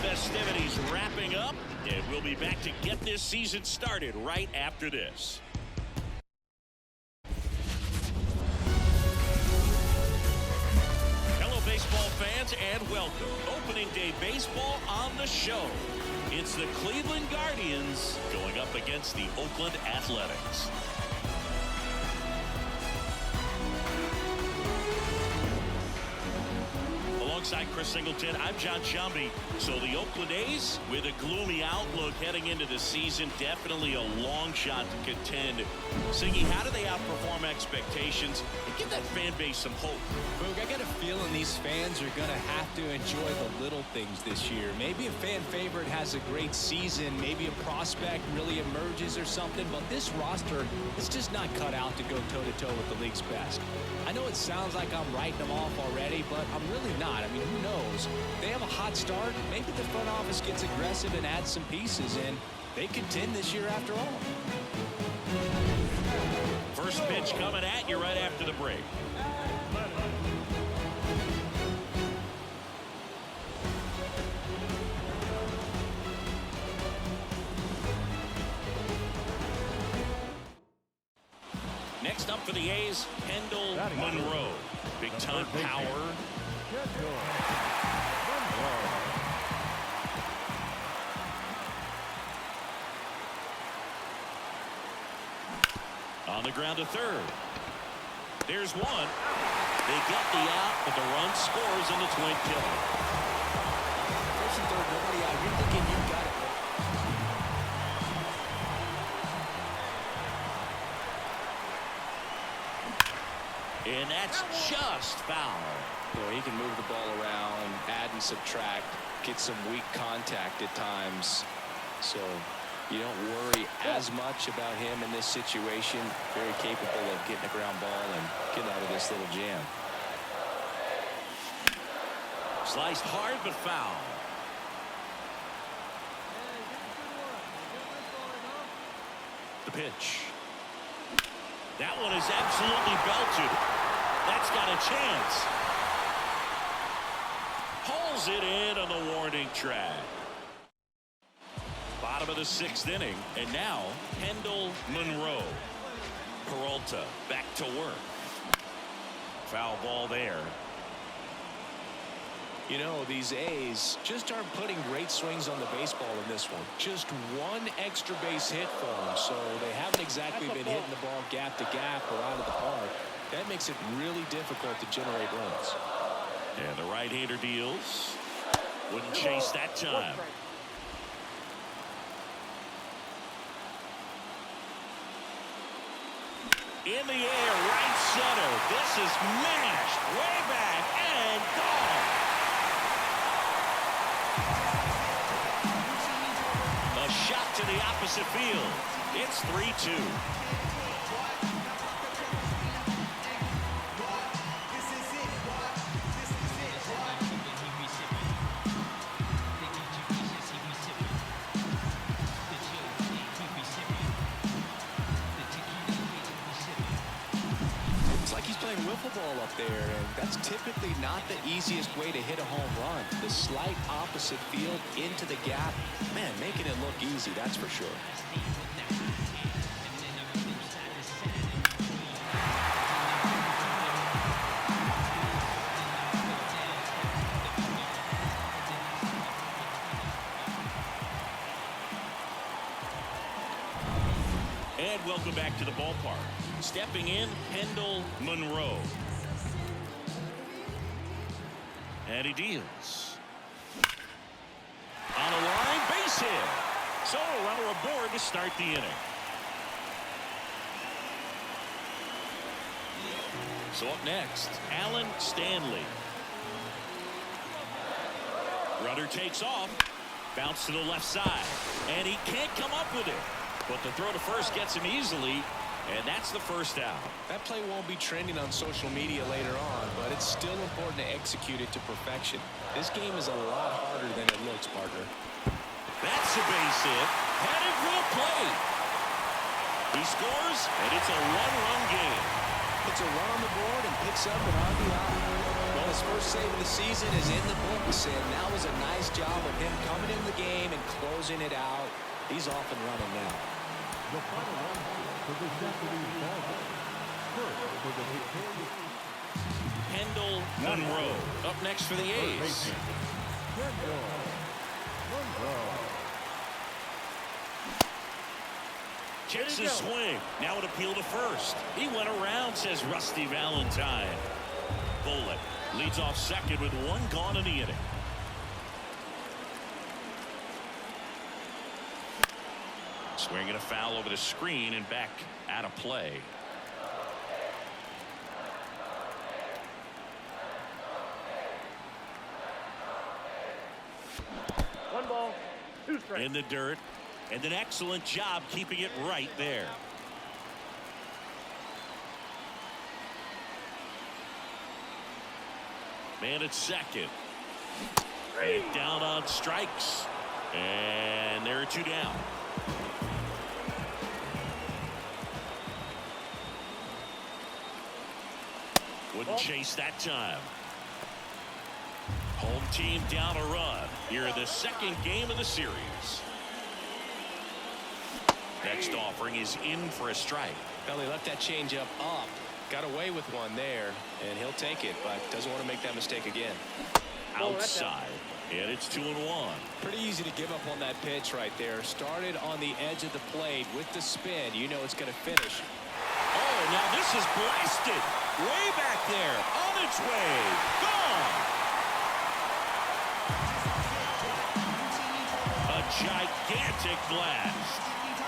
Festivities wrapping up, and we'll be back to get this season started right after this. Hello, baseball fans, and welcome. Opening day baseball on the show. It's the Cleveland Guardians going up against the Oakland Athletics. Alongside Chris Singleton, I'm John Shambi. So the Oakland A's, with a gloomy outlook heading into the season, definitely a long shot to contend. Siggy, how do they outperform expectations and give that fan base some hope? Boog, I got a feeling these fans are going to have to enjoy the little things this year. Maybe a fan favorite has a great season. Maybe a prospect really emerges or something. But this roster is just not cut out to go toe-to-toe with the league's best. I know it sounds like I'm writing them off already, but I'm really not. I mean, who knows? They have a hot start. Maybe the front office gets aggressive and adds some pieces in. They contend this year after all. First pitch coming at you right after the break. Next up for the A's, Kendall Monroe. Big time power. On the ground to third. There's one. They get the out, but the run scores in the twin killer. First and third, nobody out. You're thinking you got it. And that's just foul. You know, he can move the ball around, add and subtract, get some weak contact at times. So you don't worry as much about him in this situation. Very capable of getting a ground ball and getting out of this little jam. Sliced hard but foul. The pitch. That one is absolutely belted. That's got a chance. Hauls it in on the warning track. Bottom of the sixth inning, and now Kendall Monroe. Peralta back to work. Foul ball there. You know, these A's just aren't putting great swings on the baseball in this one. Just one extra base hit for them, so they haven't exactly been hitting the ball gap to gap or out of the park. That makes it really difficult to generate runs. And the right-hander deals. Wouldn't chase that time. In the air, right center. This is mashed way back and gone. A shot to the opposite field. It's 3-2. Wiffle ball up there, and that's typically not the easiest way to hit a home run. The slight opposite field into the gap, man, making it look easy, that's for sure. And welcome back to the ballpark. Stepping in, Kendall Monroe. And he deals. On a line, base hit. So a runner aboard to start the inning. So up next, Alan Stanley. Runner takes off. Bounce to the left side. And he can't come up with it. But the throw to first gets him easily. And that's the first out. That play won't be trending on social media later on, but it's still important to execute it to perfection. This game is a lot harder than it looks, partner. That's a base hit. Headed for the plate. He scores, and it's a one-run game. It's a run on the board and picks up an RBI. Well, his first save of the season is in the books, and that was a nice job of him coming in the game and closing it out. He's off and running now. The final one for the Japanese ball game. First for the victorious Kendall Monroe up next for the A's. Checks his swing. Now an appeal to first. He went around, says Rusty Valentine. Bullock leads off second with one gone in the inning. Swinging a foul over the screen and back out of play. One ball, two strikes. In the dirt, and an excellent job keeping it right there. Man at second. And down on strikes. And there are two down. Wouldn't chase that time. Home team down a run here in the second game of the series. Next offering is in for a strike. Belly left that changeup up. Got away with one there, and he'll take it, but doesn't want to make that mistake again. Outside, and it's 2-1. Pretty easy to give up on that pitch right there. Started on the edge of the plate with the spin. You know it's going to finish. Oh, now this is blasted. Way back there, on its way, gone. A gigantic blast.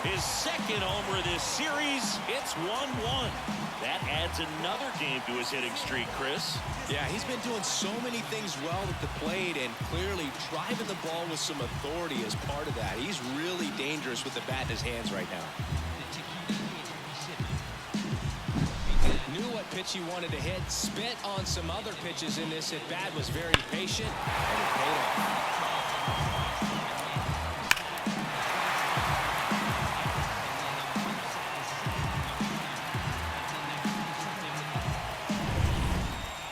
His second homer of this series. It's 1-1. That adds another game to his hitting streak, Chris. Yeah, he's been doing so many things well at the plate and clearly driving the ball with some authority as part of that. He's really dangerous with the bat in his hands right now. Knew what pitch he wanted to hit, spent on some other pitches in this at bat, was very patient, and it paid off.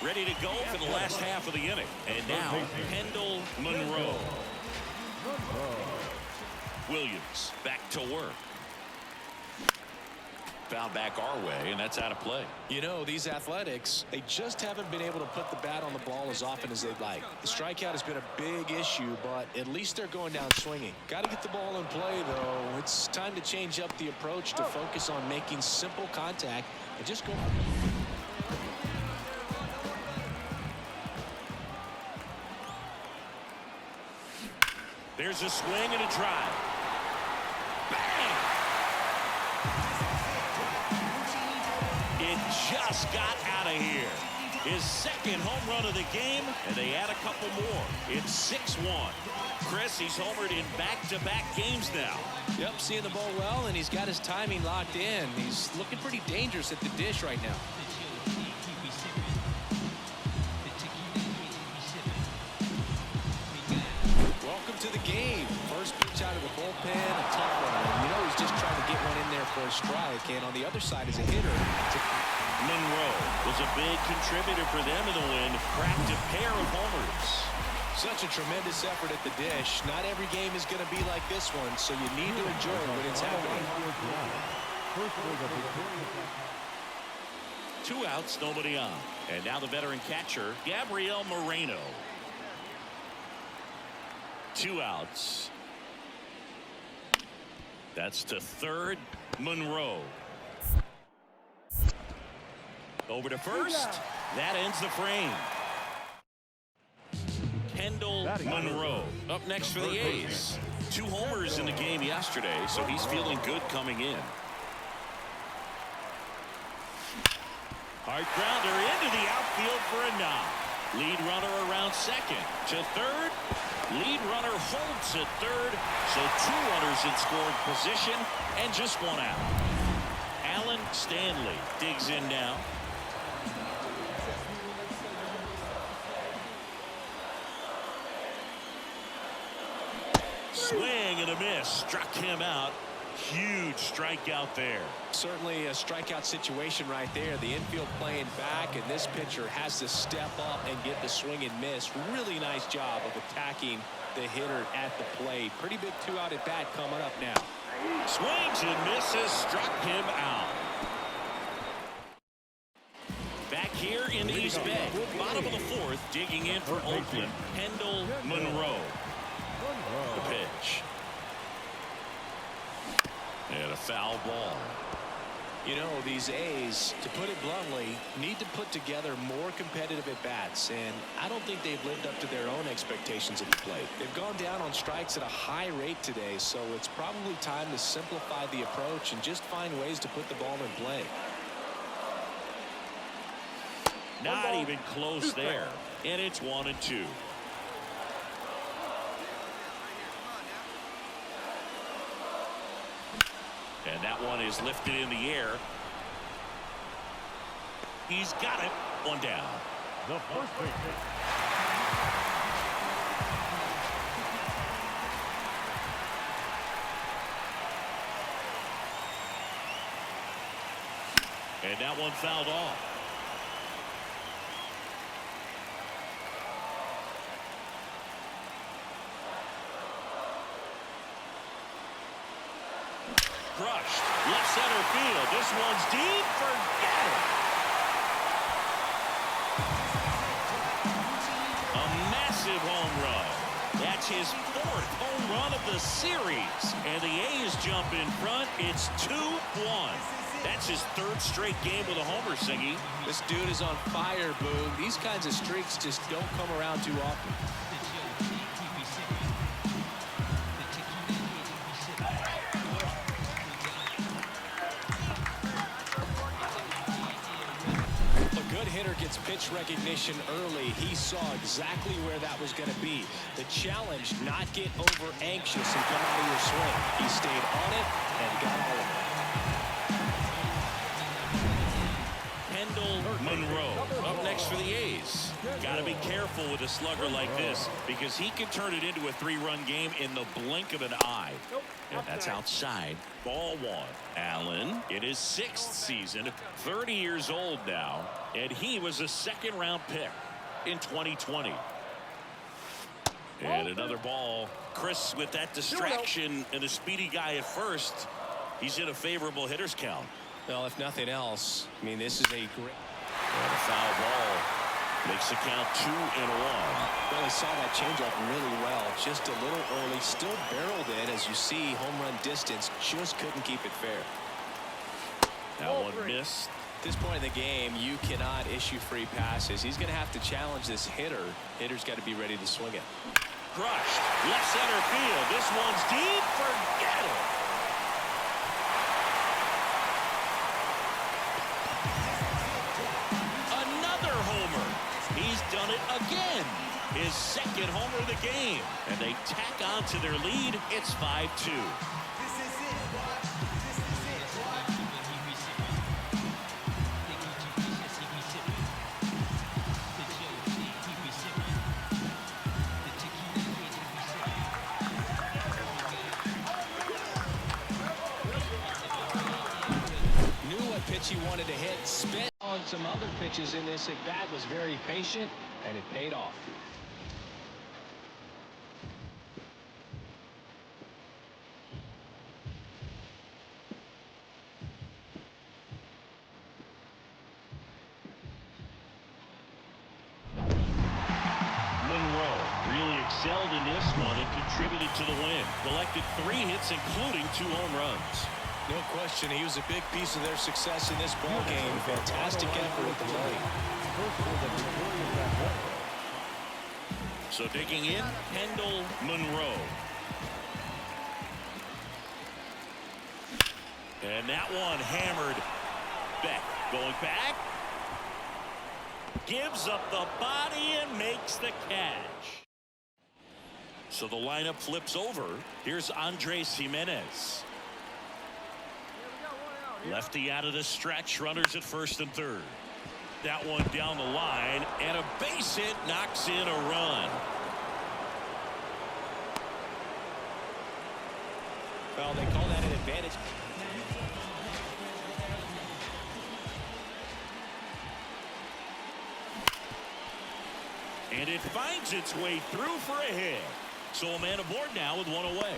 Ready to go for the last half of the inning. And now, Kendall Monroe. Williams back to work. Foul back our way, and that's out of play. You know, these Athletics, they just haven't been able to put the bat on the ball as often as they'd like. The strikeout has been a big issue, but at least they're going down swinging. Got to get the ball in play, though. It's time to change up the approach to focus on making simple contact and just go. There's a swing and a drive. Bang! It just got out of here. His second home run of the game, and they add a couple more. It's 6-1. Chris, he's homered in back-to-back games now. Yep, seeing the ball well, and he's got his timing locked in. He's looking pretty dangerous at the dish right now. Welcome to the game. First pitch out of the bullpen, a tough one. And you know he's just trying to get one in there for a strike. And on the other side is a hitter. Monroe was a big contributor for them in the win. Cracked a pair of homers. Such a tremendous effort at the dish. Not every game is going to be like this one, so you need to enjoy it when it's happening. Two outs, nobody on. And now the veteran catcher, Gabriel Moreno. Two outs. That's to third, Monroe. Over to first. That ends the frame. Kendall Monroe up next for the A's. 2 homers in the game yesterday, so he's feeling good coming in. Hard grounder into the outfield for a knock. Lead runner around second. To third. Lead runner holds at third, so 2 runners in scoring position and just 1 out. Alan Stanley digs in now. Swing and a miss. Struck him out. Huge strikeout there. Certainly a strikeout situation right there. The infield playing back, and this pitcher has to step up and get the swing and miss. Really nice job of attacking the hitter at the plate. Pretty big 2-out at bat coming up now. Swings and misses. Struck him out. Back here in East Bay, bottom of the 4th, digging in for Oakland, Kendall Monroe. The pitch. And a foul ball. You know, these A's, to put it bluntly, need to put together more competitive at-bats, and I don't think they've lived up to their own expectations at the plate. They've gone down on strikes at a high rate today, so it's probably time to simplify the approach and just find ways to put the ball in play. Not even close there, and it's 1-2. And that one is lifted in the air. He's got it. 1 down. The first pitch. And that one fouled off. Crushed. Left center field. This one's deep. Forget it. A massive home run. That's his 4th home run of the series. And the A's jump in front. It's 2-1. That's his 3rd straight game with a homer, Singy. This dude is on fire, Boog. These kinds of streaks just don't come around too often. Gets pitch recognition early. He saw exactly where that was going to be. The challenge, not get over anxious and come out of your swing. He stayed on it and got all of it. Kendall Monroe up next for the A's. Got to be careful with a slugger like this because he can turn it into a 3-run game in the blink of an eye. And that's outside. Ball 1. Allen in his 6th season, 30 years old now, and he was a 2nd-round pick in 2020. And another ball. Chris, with that distraction and a speedy guy at first, he's in a favorable hitter's count. Well, if nothing else, I mean, this is a great... And a foul ball. Makes the count 2-1. Well, he saw that changeup really well. Just a little early. Still barreled it. As you see, home run distance. Just couldn't keep it fair. That one missed. At this point in the game, you cannot issue free passes. He's going to have to challenge this hitter. Hitter's got to be ready to swing it. Crushed. Left center field. This one's deep. Forget it. Another homer. He's done it again. His 2nd homer of the game. And they tack on to their lead. It's 5-2. He wanted to hit, spit on some other pitches in this at bat, was very patient, and it paid off. Monroe really excelled in this one and contributed to the win. Collected 3 hits, including 2 home runs. No question, he was a big piece of their success in this ball game. Fantastic effort at the plate. So digging in, Kendall Monroe. And that one hammered. Beck going back. Gives up the body and makes the catch. So the lineup flips over. Here's Andres Jimenez. Lefty out of the stretch. Runners at first and third. That one down the line, and a base hit knocks in a run. Well, they call that an advantage. And it finds its way through for a hit. So a man aboard now with one away.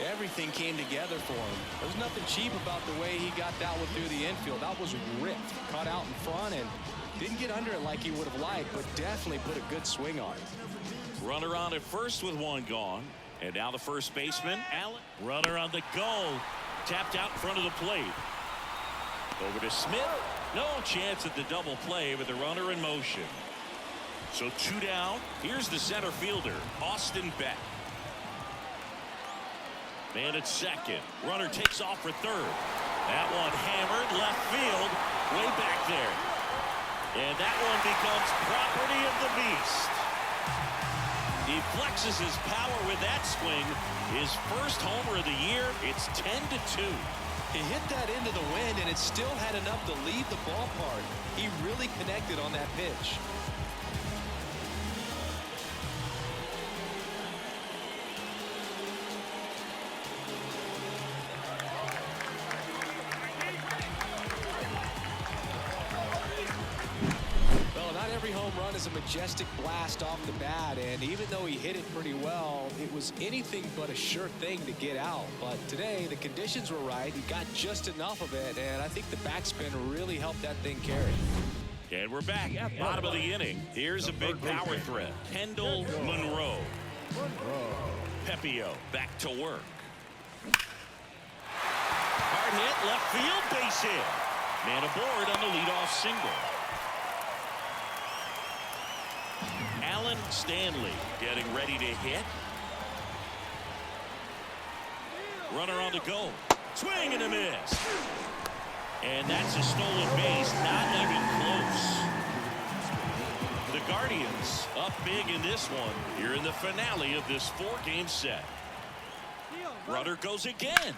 Everything came together for him. There's nothing cheap about the way he got that one through the infield. That was ripped, caught out in front, and didn't get under it like he would have liked, but definitely put a good swing on it. Runner on at first with one gone. And now the first baseman, Allen. Runner on the go. Tapped out in front of the plate. Over to Smith. No chance at the double play with the runner in motion. So two down. Here's the center fielder, Austin Beck. Man at second. Runner takes off for third. That one hammered left field. Way back there. And that one becomes property of the beast. He flexes his power with that swing. His first homer of the year. It's 10-2. He hit that into the wind, and it still had enough to leave the ballpark. He really connected on that pitch. Every home run is a majestic blast off the bat, and even though he hit it pretty well, it was anything but a sure thing to get out. But today the conditions were right. He got just enough of it, and I think the backspin really helped that thing carry. And we're back. Bottom of the inning. Here's a big power threat. Kendall Monroe. Pepio back to work. Hard hit, left field, base hit. Man aboard on the leadoff single. Alan Stanley getting ready to hit. Runner on the go. Swing and a miss. And that's a stolen base, not even close. The Guardians up big in this one here in the finale of this 4-game set. Runner goes again.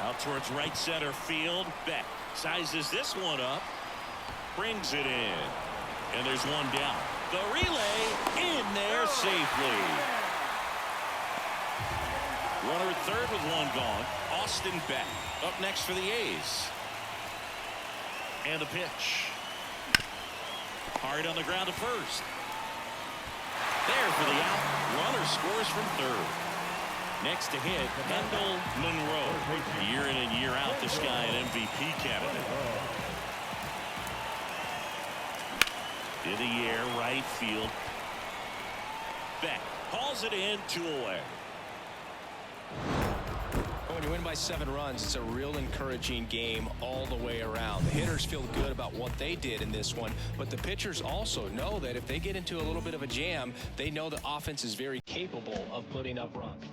Out towards right center field. Beck sizes this one up. Brings it in. And there's one down. The relay in there safely. Runner at third with one gone. Austin Beck up next for the A's. And the pitch. Hard on the ground to first. There for the out. Runner scores from third. Next to hit, Kendall Monroe. Year in and year out, this guy an MVP candidate. In the air, right field. Beck hauls it in, 2 away. When you win by 7 runs, it's a real encouraging game all the way around. The hitters feel good about what they did in this one, but the pitchers also know that if they get into a little bit of a jam, they know the offense is very capable of putting up runs.